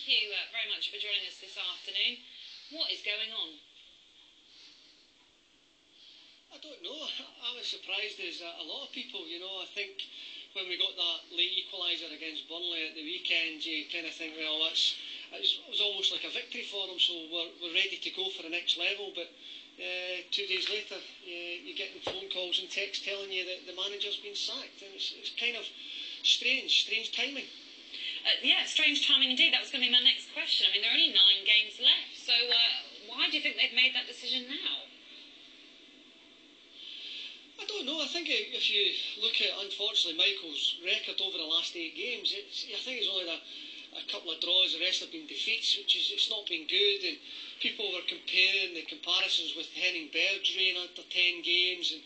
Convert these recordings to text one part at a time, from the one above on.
thank you very much for joining us this afternoon. What is going on? I don't know. I was surprised as a lot of people. You know, I think when we got that late equaliser against Burnley at the weekend, you kind of think, well, it was almost like a victory for them, so we're ready to go for the next level. But 2 days later, you're getting phone calls and texts telling you that the manager's been sacked, and it's kind of strange timing. Yeah, strange timing indeed. That was going to be my next question. I mean, there are only 9 games left, so why do you think they've made that decision now? I don't know. I think if you look at, unfortunately, Michael's record over the last 8 games, I think it's only a couple of draws. The rest have been defeats, it's not been good. And people were comparing the comparisons with Henning Berg's reign after 10 games, and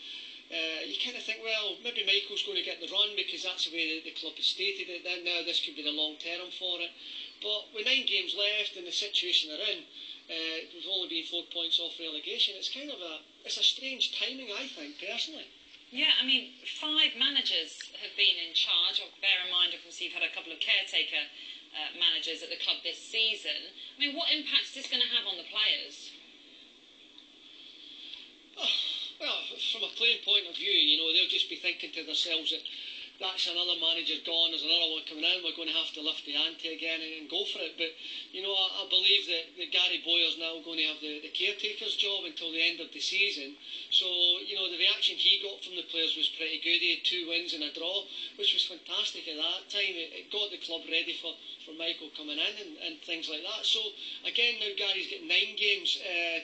you kind of think, well, maybe Michael's going to get the run because that's the way the club has stated it. Then now this could be the long term for it. But with 9 games left and the situation they're in, we've only been 4 points off relegation. It's kind of it's a strange timing, I think, personally. Yeah, I mean, 5 managers have been in charge. Bear in mind, of course, you've had a couple of caretaker managers at the club this season. I mean, what impact is this going to have on the players? Oh, well, from a playing point of view, you know, they'll just be thinking to themselves that that's another manager gone, there's another one coming in, we're going to have to lift the ante again and go for it. But, you know, I believe that Gary Boyer's now going to have the caretaker's job until the end of the season. So, you know, the reaction he got from the players was pretty good. He had 2 wins and a draw, which was fantastic at that time. It got the club ready for Michael coming in and things like that. So, again, now Gary's got 9 games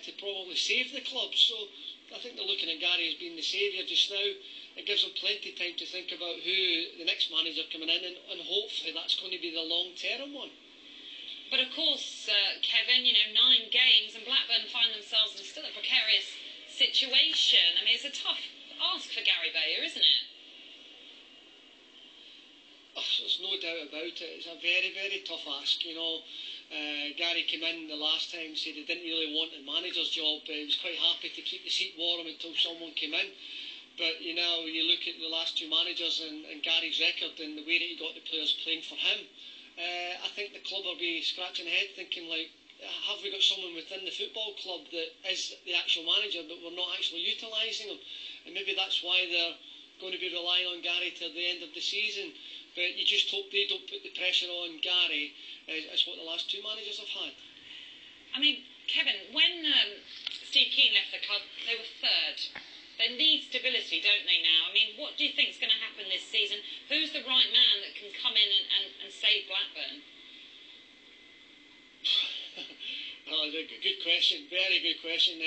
to probably save the club. So, I think they're looking at Gary as being the saviour just now. It gives them plenty of time to think about who the next manager coming in, and hopefully that's going to be the long-term one. But of course, Kevin, you know, 9 games and Blackburn find themselves in still a precarious situation. I mean, it's a tough ask for Gary Bayer, isn't it? Oh, there's no doubt about it. It's a very, very tough ask, you know. Gary came in the last time, said he didn't really want the manager's job, but he was quite happy to keep the seat warm until someone came in. But, you know, you look at the last 2 managers and Gary's record and the way that he got the players playing for him, I think the club will be scratching their head thinking, like, have we got someone within the football club that is the actual manager, but we're not actually utilising him? And maybe that's why they're going to be relying on Gary till the end of the season. But you just hope they don't put the pressure on Gary as what the last 2 managers have had. I mean, Kevin, when Steve Keane left the club, they were 3rd. They need stability, don't they, now? I mean, what do you think is going to happen this season? Who's the right man that can come in and save Blackburn? Oh, a good question, very good question.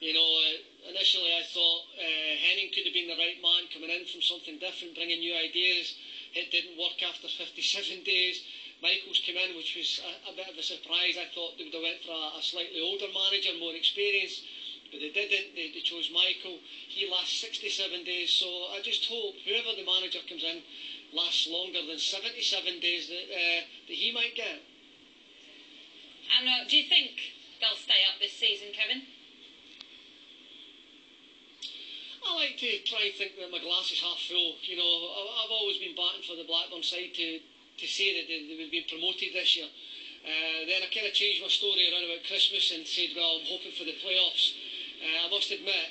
You know, initially I thought Henning could have been the right man coming in from something different, bringing new ideas. It didn't work after 57 days. Michael's came in, which was a bit of a surprise. I thought they would have went for a slightly older manager, more experienced. But they didn't. They chose Michael. He lasts 67 days. So I just hope whoever the manager comes in lasts longer than 77 days that he might get. And do you think they'll stay up this season, Kevin? I like to try and think that my glass is half full. You know, I've always been batting for the Blackburn side to say that they would be promoted this year. Then I kind of changed my story around about Christmas and said, well, I'm hoping for the playoffs. I must admit,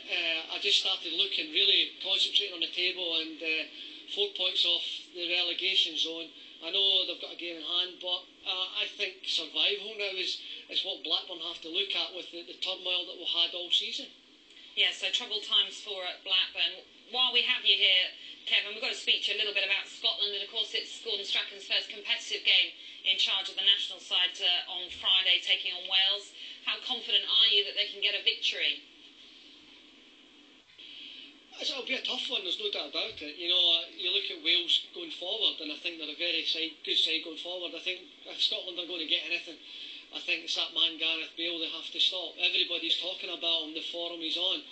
I just started looking, really concentrating on the table, and 4 points off the relegation zone. I know they've got a game in hand, but I think survival now is what Blackburn have to look at with the turmoil that we've had all season. Yeah, so troubled times for Blackburn. While we have you here, Kevin, we've got to speak to you a little bit about Scotland, and of course it's Gordon Strachan's first competitive game in charge of the national side on Friday, taking on Wales. How confident are you that they can get a victory? It'll be a tough one, there's no doubt about it. You know, you look at Wales going forward, and I think they're a very good side going forward. I think if Scotland are going to get anything, I think it's that man Gareth Bale they have to stop. Everybody's talking about him, the form he's on.